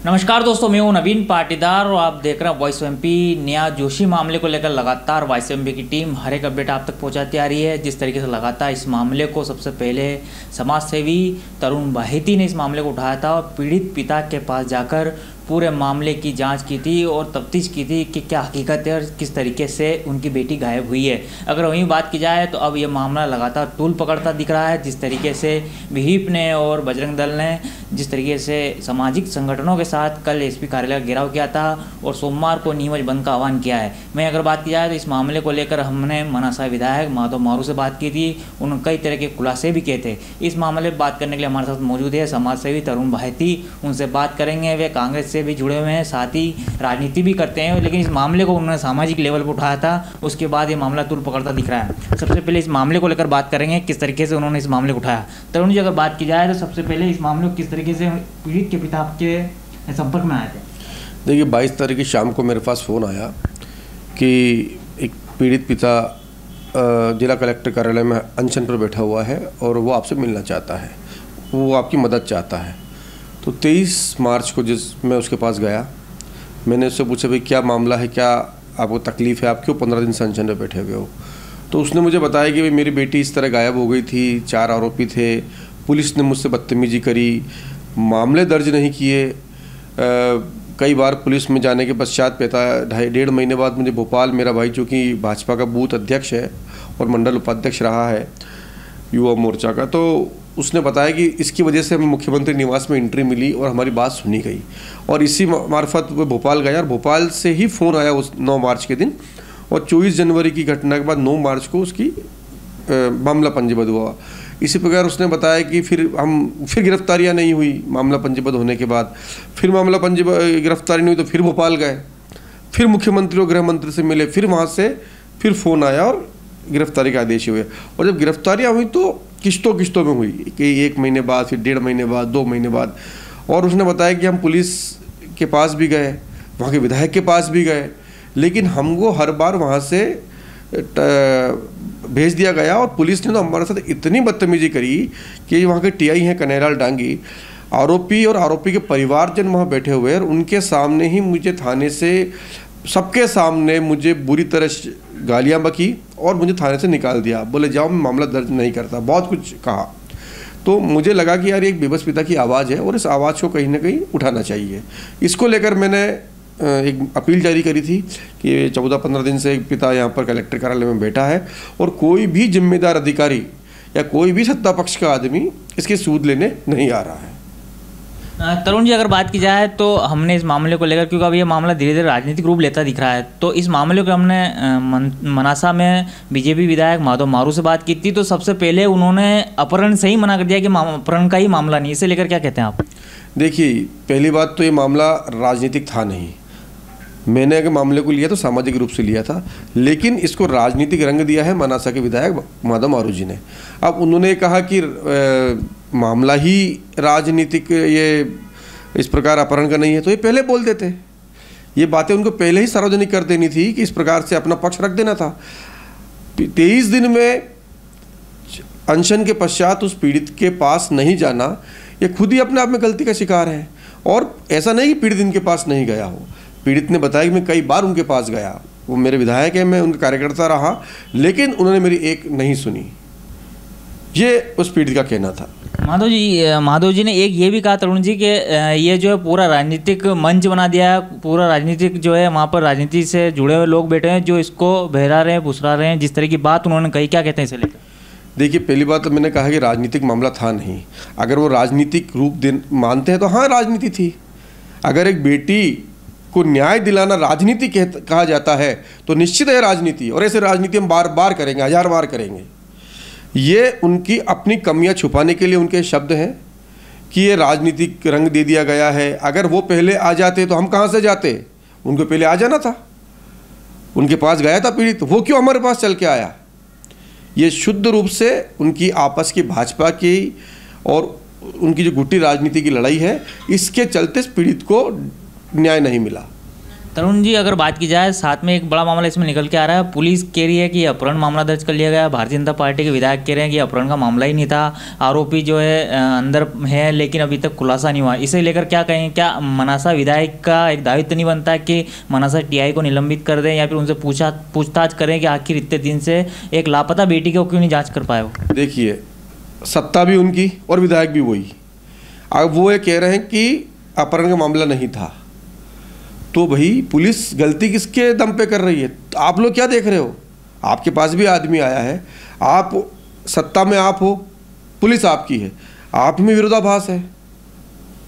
नमस्कार दोस्तों, मैं हूं नवीन पाटीदार और आप देख रहे हैं वॉइस एमपी। नेहा जोशी मामले को लेकर लगातार वॉइस एमपी की टीम हर एक अपडेट आप तक पहुंचाती आ रही है। जिस तरीके से लगातार इस मामले को सबसे पहले समाजसेवी तरुण बाहेती ने इस मामले को उठाया था और पीड़ित पिता के पास जाकर पूरे मामले की जांच की थी और तफ्तीश की थी कि क्या हकीकत है और किस तरीके से उनकी बेटी गायब हुई है। अगर वहीं बात की जाए तो अब ये मामला लगातार तूल पकड़ता दिख रहा है। जिस तरीके से विहिप ने और बजरंग दल ने जिस तरीके से सामाजिक संगठनों के साथ कल एसपी कार्यालय का घेराव किया था और सोमवार को नीमच बंद का आह्वान किया है। मैं अगर बात की जाए तो इस मामले को लेकर हमने मनासा विधायक माधव मारू से बात की थी। उन्होंने कई तरह के खुलासे भी किए थे। इस मामले में बात करने के लिए हमारे साथ मौजूद है समाजसेवी तरुण बाहेती। उनसे बात करेंगे। वे कांग्रेस से भी जुड़े हुए हैं, साथ ही राजनीति भी करते हैं, लेकिन इस मामले को उन्होंने सामाजिक लेवल पर उठाया था। उसके बाद ये मामला तूल पकड़ता दिख रहा है। सबसे पहले इस मामले को लेकर बात करेंगे, किस तरीके से उन्होंने इस मामले को उठाया। तरुण जी, अगर बात की जाए तो सबसे पहले इस मामले को किस तरीके से पीड़ित के पिता आपके संपर्क में आए थे? देखिए, 22 तारीख की शाम को मेरे पास फ़ोन आया कि एक पीड़ित पिता जिला कलेक्टर कार्यालय में अनशन पर बैठा हुआ है और वो आपसे मिलना चाहता है, वो आपकी मदद चाहता है। तो 23 मार्च को मैं उसके पास गया, मैंने उससे पूछा भाई क्या मामला है, क्या आपको तकलीफ़ है, आप क्यों 15 दिन से अनशन पर बैठे हुए हो। तो उसने मुझे बताया कि भाई मेरी बेटी इस तरह गायब हो गई थी, 4 आरोपी थे, पुलिस ने मुझसे बदतमीजी करी, मामले दर्ज नहीं किए। कई बार पुलिस में जाने के पश्चात डेढ़ महीने बाद मुझे भोपाल, मेरा भाई चूँकि भाजपा का बूथ अध्यक्ष है और मंडल उपाध्यक्ष रहा है युवा मोर्चा का, तो उसने बताया कि इसकी वजह से हमें मुख्यमंत्री निवास में एंट्री मिली और हमारी बात सुनी गई। और इसी मार्फत वो भोपाल गया और भोपाल से ही फ़ोन आया उस 9 मार्च के दिन, और 24 जनवरी की घटना के बाद 9 मार्च को उसकी मामला पंजीबद्ध हुआ। इसी प्रकार उसने बताया कि फिर गिरफ्तारियां नहीं हुई मामला पंजीबद्ध होने के बाद, फिर मामला गिरफ्तारी नहीं हुई तो फिर भोपाल गए, फिर मुख्यमंत्री और गृह मंत्री से मिले, फिर वहाँ से फिर फ़ोन आया और गिरफ्तारी के आदेश हुए। और जब गिरफ्तारियाँ हुई तो किस्तों में हुई कि 1 महीने बाद, फिर 1.5 महीने बाद, 2 महीने बाद। और उसने बताया कि हम पुलिस के पास भी गए, वहाँ के विधायक के पास भी गए, लेकिन हमको हर बार वहाँ से भेज दिया गया और पुलिस ने तो हमारे साथ इतनी बदतमीजी करी कि वहाँ के टीआई हैं कन्हैयालाल डांगी, आरोपी और आरोपी के परिवारजन वहाँ बैठे हुए और उनके सामने ही मुझे थाने से, सबके सामने मुझे बुरी तरह गालियाँ बकी और मुझे थाने से निकाल दिया। बोले जाओ, मैं मामला दर्ज नहीं करता, बहुत कुछ कहा। तो मुझे लगा कि यार एक बेबस पिता की आवाज़ है और इस आवाज़ को कहीं ना कहीं उठाना चाहिए। इसको लेकर मैंने एक अपील जारी करी थी कि 14-15 दिन से एक पिता यहाँ पर कलेक्टर कार्यालय में बैठा है और कोई भी जिम्मेदार अधिकारी या कोई भी सत्ता पक्ष का आदमी इसकी सूद लेने नहीं आ रहा है। तरुण जी, अगर बात की जाए तो हमने इस मामले को लेकर, क्योंकि अब ये मामला धीरे धीरे राजनीतिक रूप लेता दिख रहा है, तो इस मामले को हमने मनासा में बीजेपी विधायक माधव मारू से बात की थी। तो सबसे पहले उन्होंने अपहरण से ही मना कर दिया कि अपहरण का ही मामला नहीं। इसे लेकर क्या कहते हैं आप? देखिए, पहली बात तो ये मामला राजनीतिक था नहीं। मैंने अगर मामले को लिया तो सामाजिक रूप से लिया था, लेकिन इसको राजनीतिक रंग दिया है मनासा के विधायक माधव मारू जी ने। अब उन्होंने कहा कि मामला ही राजनीतिक, ये इस प्रकार अपहरण का नहीं है, तो ये पहले बोल देते। ये बातें उनको पहले ही सार्वजनिक कर देनी थी कि इस प्रकार से अपना पक्ष रख देना था। 23 दिन में अनशन के पश्चात उस पीड़ित के पास नहीं जाना, ये खुद ही अपने आप में गलती का शिकार है। और ऐसा नहीं कि पीड़ित इनके पास नहीं गया हो, पीड़ित ने बताया कि मैं कई बार उनके पास गया, वो मेरे विधायक हैं, मैं उनका कार्यकर्ता रहा, लेकिन उन्होंने मेरी एक नहीं सुनी। ये उस पीड़ित का कहना था। माधव जी ने एक ये भी कहा तरुण जी कि ये जो है पूरा राजनीतिक मंच बना दिया है, पूरा राजनीतिक जो है वहाँ पर राजनीति से जुड़े हुए लोग बैठे हैं जो इसको बहरा रहे हैं, फुसला रहे हैं, जिस तरह की बात उन्होंने कही। क्या कहते हैं इसे लेकर? देखिए, पहली बात तो मैंने कहा कि राजनीतिक मामला था नहीं। अगर वो राजनीतिक रूप मानते हैं तो हाँ, राजनीति थी। अगर एक बेटी को न्याय दिलाना राजनीति कहा जाता है तो निश्चित है राजनीति, और ऐसे राजनीति हम बार बार करेंगे, 1000 बार करेंगे। ये उनकी अपनी कमियां छुपाने के लिए उनके शब्द हैं कि ये राजनीतिक रंग दे दिया गया है। अगर वो पहले आ जाते तो हम कहाँ से जाते? उनको पहले आ जाना था। उनके पास गया था पीड़ित, वो क्यों हमारे पास चल के आया? ये शुद्ध रूप से उनकी आपस की भाजपा की और उनकी जो गुट्टी राजनीति की लड़ाई है, इसके चलते पीड़ित को न्याय नहीं मिला। तरुण जी, अगर बात की जाए, साथ में एक बड़ा मामला इसमें निकल के आ रहा है। पुलिस कह रही है कि अपहरण मामला दर्ज कर लिया गया। भारतीय जनता पार्टी के विधायक कह रहे हैं कि अपहरण का मामला ही नहीं था, आरोपी जो है अंदर है, लेकिन अभी तक खुलासा नहीं हुआ। इसे लेकर क्या कहें? क्या मनासा विधायक का एक दायित्व नहीं बनता कि मनासा टीआई को निलंबित कर दें या फिर उनसे पूछताछ करें कि आखिर इतने दिन से एक लापता बेटी को क्यों नहीं जाँच कर पाए? हो देखिए, सत्ता भी उनकी और विधायक भी वही। अब वो ये कह रहे हैं कि अपहरण का मामला नहीं था, तो भाई पुलिस गलती किसके दम पे कर रही है? तो आप लोग क्या देख रहे हो? आपके पास भी आदमी आया है, आप सत्ता में आप हो, पुलिस आपकी है, आप में विरोधाभास है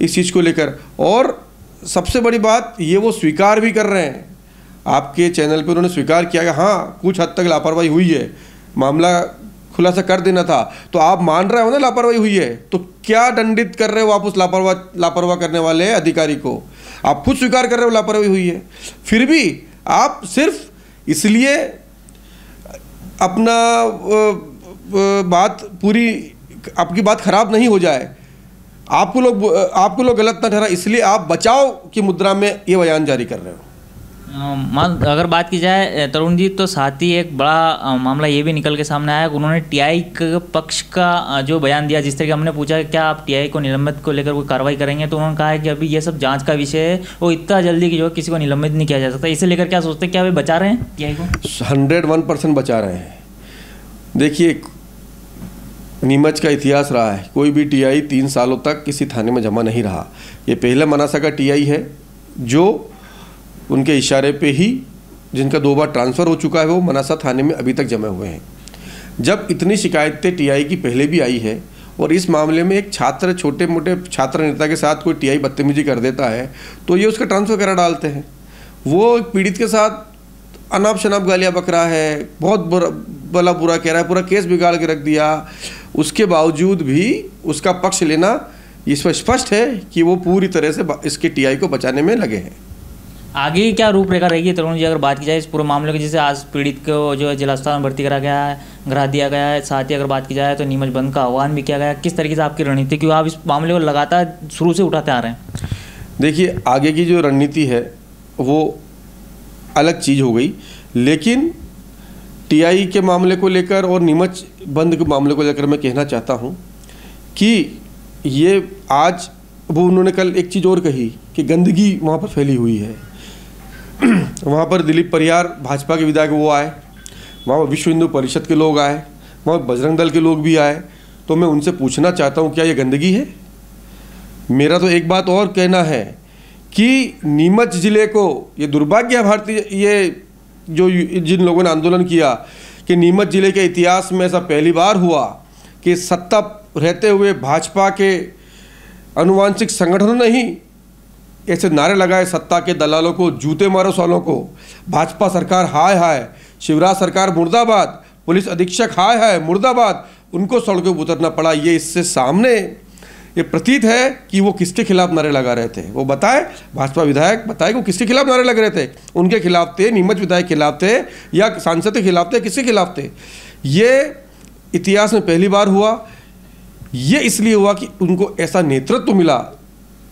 इस चीज़ को लेकर। और सबसे बड़ी बात, ये वो स्वीकार भी कर रहे हैं, आपके चैनल पे उन्होंने स्वीकार किया कि हाँ कुछ हद तक लापरवाही हुई है, मामला खुलासा कर देना था। तो आप मान रहे हो ना लापरवाही हुई है, तो क्या दंडित कर रहे हो आप उस लापरवाह करने वाले अधिकारी को? आप खुद स्वीकार कर रहे हो लापरवाही हुई है, फिर भी आप सिर्फ इसलिए अपना बात पूरी, आपकी बात खराब नहीं हो जाए, आपको लोग गलत ना ठहरा, इसलिए आप बचाव की मुद्रा में ये बयान जारी कर रहे हो। अगर बात की जाए तरुण जी, तो साथ ही एक बड़ा मामला ये भी निकल के सामने आया कि उन्होंने टीआई के पक्ष का जो बयान दिया, जिस तरह के हमने पूछा कि क्या आप टीआई को निलंबित को लेकर कोई कार्रवाई करेंगे, तो उन्होंने कहा है कि अभी ये सब जांच का विषय है, वो इतना जल्दी कि जो किसी को निलंबित नहीं किया जा सकता। इसे लेकर क्या सोचते हैं? क्या वे बचा रहे हैं टीआई को? 101% बचा रहे हैं। देखिए, नीमच का इतिहास रहा है, कोई भी टीआई 3 सालों तक किसी थाने में जमा नहीं रहा। ये पहला मनासा का टीआई है जो उनके इशारे पे ही, जिनका 2 बार ट्रांसफ़र हो चुका है, वो मनासा थाने में अभी तक जमे हुए हैं। जब इतनी शिकायतें टीआई की पहले भी आई है और इस मामले में एक छात्र, छोटे मोटे छात्र नेता के साथ कोई टीआई बदतमीजी कर देता है तो ये उसका ट्रांसफ़र करा डालते हैं। वो पीड़ित के साथ अनाप शनाप गालियाँ बक रहा है, बहुत बुरा कह रहा है, पूरा केस बिगाड़ के रख दिया। उसके बावजूद भी उसका पक्ष लेना इस पर स्पष्ट है कि वो पूरी तरह से इसके टीआई को बचाने में लगे हैं। आगे क्या रूपरेखा रहेगी तरुण जी, अगर बात की जाए इस पूरे मामले की? जैसे आज पीड़ित को जो है जिला अस्पताल में भर्ती करा गया है, करा दिया गया है, साथ ही अगर बात की जाए तो नीमच बंद का आह्वान भी किया गया है। किस तरीके से आपकी रणनीति, क्योंकि आप इस मामले को लगातार शुरू से उठाते आ रहे हैं? देखिए, आगे की जो रणनीति है वो अलग चीज़ हो गई, लेकिन टीआई के मामले को लेकर और नीमच बंद के मामले को लेकर मैं कहना चाहता हूँ कि ये आज वो उन्होंने कल एक चीज़ और कही कि गंदगी वहाँ पर फैली हुई है। वहाँ पर दिलीप परियार भाजपा के विधायक वो आए, वहाँ पर विश्व हिंदू परिषद के लोग आए, वहाँ बजरंग दल के लोग भी आए। तो मैं उनसे पूछना चाहता हूँ, क्या ये गंदगी है? मेरा तो एक बात और कहना है कि नीमच ज़िले को ये दुर्भाग्य है, भारतीय ये जो जिन लोगों ने आंदोलन किया कि नीमच ज़िले के इतिहास में ऐसा पहली बार हुआ कि सत्ता रहते हुए भाजपा के अनुवांशिक संगठनों ने ही ऐसे नारे लगाए, सत्ता के दलालों को, जूते मारो सालों को, भाजपा सरकार हाय हाय, शिवराज सरकार मुर्दाबाद, पुलिस अधीक्षक हाय हाय मुर्दाबाद, उनको सड़कों पर उतरना पड़ा। ये इससे सामने ये प्रतीत है कि वो किसके खिलाफ नारे लगा रहे थे। वो बताए, भाजपा विधायक बताए वो किसके खिलाफ नारे लग रहे थे? उनके खिलाफ थे, नीमच विधायक के खिलाफ थे या सांसद के खिलाफ थे? किसके खिलाफ थे? ये इतिहास में पहली बार हुआ। ये इसलिए हुआ कि उनको ऐसा नेतृत्व मिला,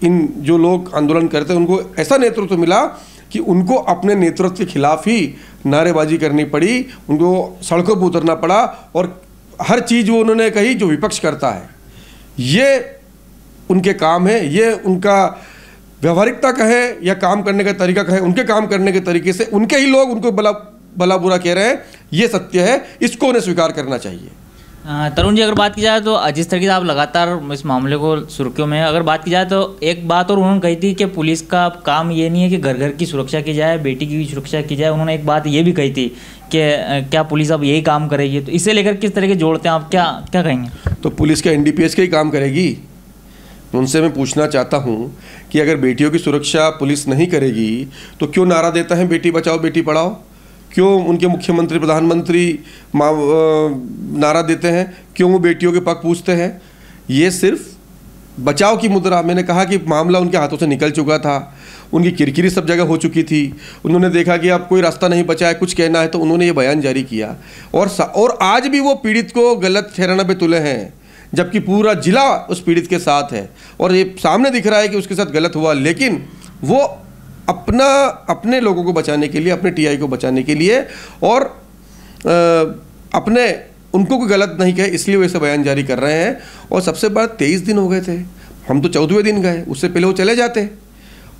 इन जो लोग आंदोलन करते हैं उनको ऐसा नेतृत्व मिला कि उनको अपने नेतृत्व के खिलाफ ही नारेबाजी करनी पड़ी, उनको सड़कों पर उतरना पड़ा और हर चीज़ वो उन्होंने कही जो विपक्ष करता है। ये उनके काम है, ये उनका व्यवहारिकता कहे या काम करने का तरीका कहे, उनके काम करने के तरीके से उनके ही लोग उनको भला बुरा कह रहे हैं। ये सत्य है, इसको उन्हें स्वीकार करना चाहिए। तरुण जी, अगर बात की जाए तो जिस तरीके से आप लगातार इस मामले को सुर्खियों में, अगर बात की जाए तो एक बात और उन्होंने कही थी कि पुलिस का काम ये नहीं है कि घर घर की सुरक्षा की जाए, बेटी की भी सुरक्षा की जाए। उन्होंने एक बात ये भी कही थी कि क्या पुलिस अब यही काम करेगी? तो इसे लेकर किस तरीके जोड़ते हैं आप, क्या क्या कहेंगे? तो पुलिस का एनडीपीएस का ही काम करेगी। उनसे मैं पूछना चाहता हूँ कि अगर बेटियों की सुरक्षा पुलिस नहीं करेगी तो क्यों नारा देता है बेटी बचाओ बेटी पढ़ाओ? क्यों उनके मुख्यमंत्री प्रधानमंत्री नारा देते हैं? क्यों वो बेटियों के पक्ष पूछते हैं? ये सिर्फ बचाव की मुद्रा। मैंने कहा कि मामला उनके हाथों से निकल चुका था, उनकी किरकिरी सब जगह हो चुकी थी। उन्होंने देखा कि अब कोई रास्ता नहीं बचा है, कुछ कहना है, तो उन्होंने ये बयान जारी किया। और आज भी वो पीड़ित को गलत ठहराना पे तुले हैं, जबकि पूरा जिला उस पीड़ित के साथ है और ये सामने दिख रहा है कि उसके साथ गलत हुआ, लेकिन वो अपने लोगों को बचाने के लिए, अपने टीआई को बचाने के लिए, और अपने उनको कोई गलत नहीं कहे इसलिए वैसे बयान जारी कर रहे हैं। और सबसे बड़ा 23 दिन हो गए थे, हम तो 14वें दिन गए, उससे पहले वो चले जाते।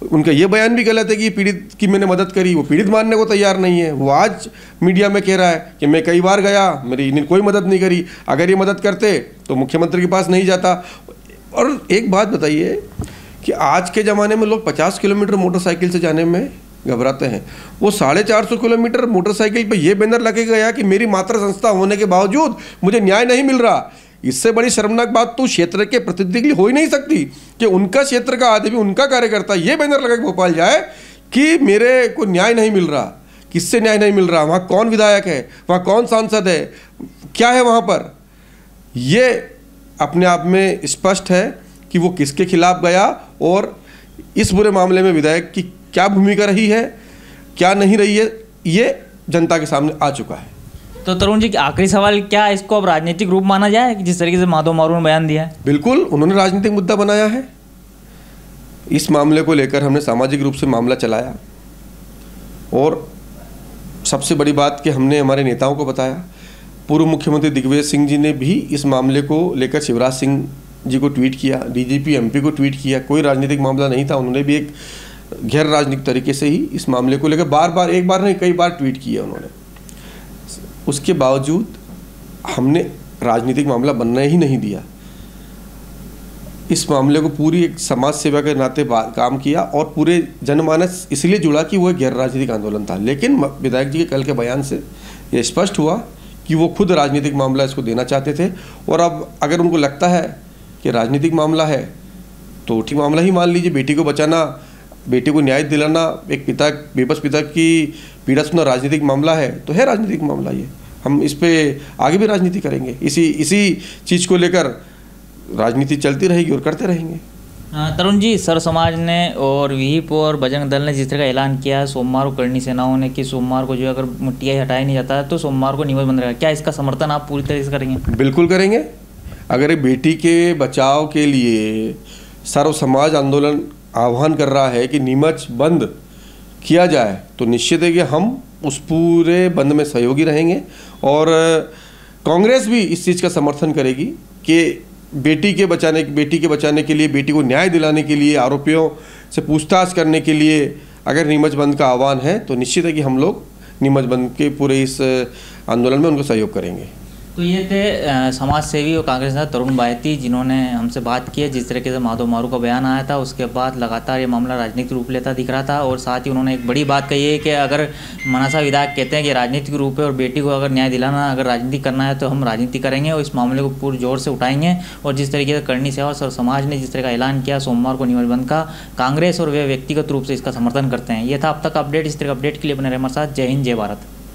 उनका ये बयान भी गलत है कि पीड़ित की मैंने मदद करी, वो पीड़ित मानने को तैयार नहीं है। वो आज मीडिया में कह रहा है कि मैं कई बार गया, मेरी इन्हें कोई मदद नहीं करी, अगर ये मदद करते तो मुख्यमंत्री के पास नहीं जाता। और एक बात बताइए कि आज के ज़माने में लोग 50 किलोमीटर मोटरसाइकिल से जाने में घबराते हैं, वो 450 किलोमीटर मोटरसाइकिल पे ये बैनर लगे गया कि मेरी मातृ संस्था होने के बावजूद मुझे न्याय नहीं मिल रहा। इससे बड़ी शर्मनाक बात तो क्षेत्र के प्रतिनिधि के लिए हो ही नहीं सकती कि उनका क्षेत्र का आदमी, उनका कार्यकर्ता ये बैनर लगा के भोपाल जाए कि मेरे को न्याय नहीं मिल रहा। किससे न्याय नहीं मिल रहा? वहाँ कौन विधायक है, वहाँ कौन सांसद है, क्या है वहाँ पर? ये अपने आप में स्पष्ट है कि वो किसके खिलाफ गया और इस बुरे मामले में विधायक की क्या भूमिका रही है, क्या नहीं रही है, ये जनता के सामने आ चुका है। तो तरुण जी, आखिरी सवाल, क्या इसको अब राजनीतिक रूप माना जाए जिस तरीके से माधव मारू ने बयान दिया है? बिल्कुल, उन्होंने राजनीतिक मुद्दा बनाया है। इस मामले को लेकर हमने सामाजिक रूप से मामला चलाया और सबसे बड़ी बात कि हमने हमारे नेताओं को बताया। पूर्व मुख्यमंत्री दिग्विजय सिंह जी ने भी इस मामले को लेकर शिवराज सिंह जी को ट्वीट किया, डीजीपी एमपी को ट्वीट किया। कोई राजनीतिक मामला नहीं था, उन्होंने भी एक गैर राजनीतिक तरीके से ही इस मामले को लेकर बार बार, एक बार नहीं कई बार ट्वीट किया उन्होंने। उसके बावजूद हमने राजनीतिक मामला बनने ही नहीं दिया। इस मामले को पूरी एक समाज सेवा के नाते काम किया और पूरे जनमानस इसलिए जुड़ा कि वो एक गैर राजनीतिक आंदोलन था। लेकिन विधायक जी के कल के बयान से ये स्पष्ट हुआ कि वो खुद राजनीतिक मामला इसको देना चाहते थे। और अब अगर उनको लगता है कि राजनीतिक मामला है तो ठीक मामला ही मान लीजिए। बेटी को बचाना, बेटी को न्याय दिलाना, एक पिता, बेबस पिता की पीड़ा सुनना राजनीतिक मामला है तो है राजनीतिक मामला ये। हम इस पे आगे भी राजनीति करेंगे, इसी चीज़ को लेकर राजनीति चलती रहेगी और करते रहेंगे। तरुण जी, सर समाज ने और विहिप और बजरंग दल ने जिस तरह का ऐलान किया है सोमवार को करनी सेनाओं ने कि सोमवार को जो अगर टीआई हटाया नहीं जाता है तो सोमवार को नियमित बंद रहेगा, क्या इसका समर्थन आप पूरी तरह से करेंगे? बिल्कुल करेंगे। अगर बेटी के बचाव के लिए सर्व समाज आंदोलन आह्वान कर रहा है कि नीमच बंद किया जाए तो निश्चित है कि हम उस पूरे बंद में सहयोगी रहेंगे। और कांग्रेस भी इस चीज़ का समर्थन करेगी कि बेटी के बचाने के लिए, बेटी को न्याय दिलाने के लिए, आरोपियों से पूछताछ करने के लिए अगर नीमच बंद का आह्वान है तो निश्चित है कि हम लोग नीमच बंद के पूरे इस आंदोलन में उनको सहयोग करेंगे। तो ये थे समाज सेवी और कांग्रेस नेता तरुण बायती जिन्होंने हमसे बात की है। जिस तरीके से माधव मारू का बयान आया था उसके बाद लगातार ये मामला राजनीतिक रूप लेता दिख रहा था। और साथ ही उन्होंने एक बड़ी बात कही है कि अगर मनासा विधायक कहते हैं कि राजनीतिक रूप है और बेटी को अगर न्याय दिलाना, अगर राजनीति करना है तो हम राजनीति करेंगे और इस मामले को पूरे जोर से उठाएंगे। और जिस तरीके से करनी सेवा और समाज ने जिस तरह का ऐलान किया सोमवार को नियमित बंद का, कांग्रेस और वे व्यक्तिगत रूप से इसका समर्थन करते हैं। ये था अब तक अपडेट। इस तरह का अपडेट के लिए बने रहे हमारे साथ। जय हिंद, जय भारत।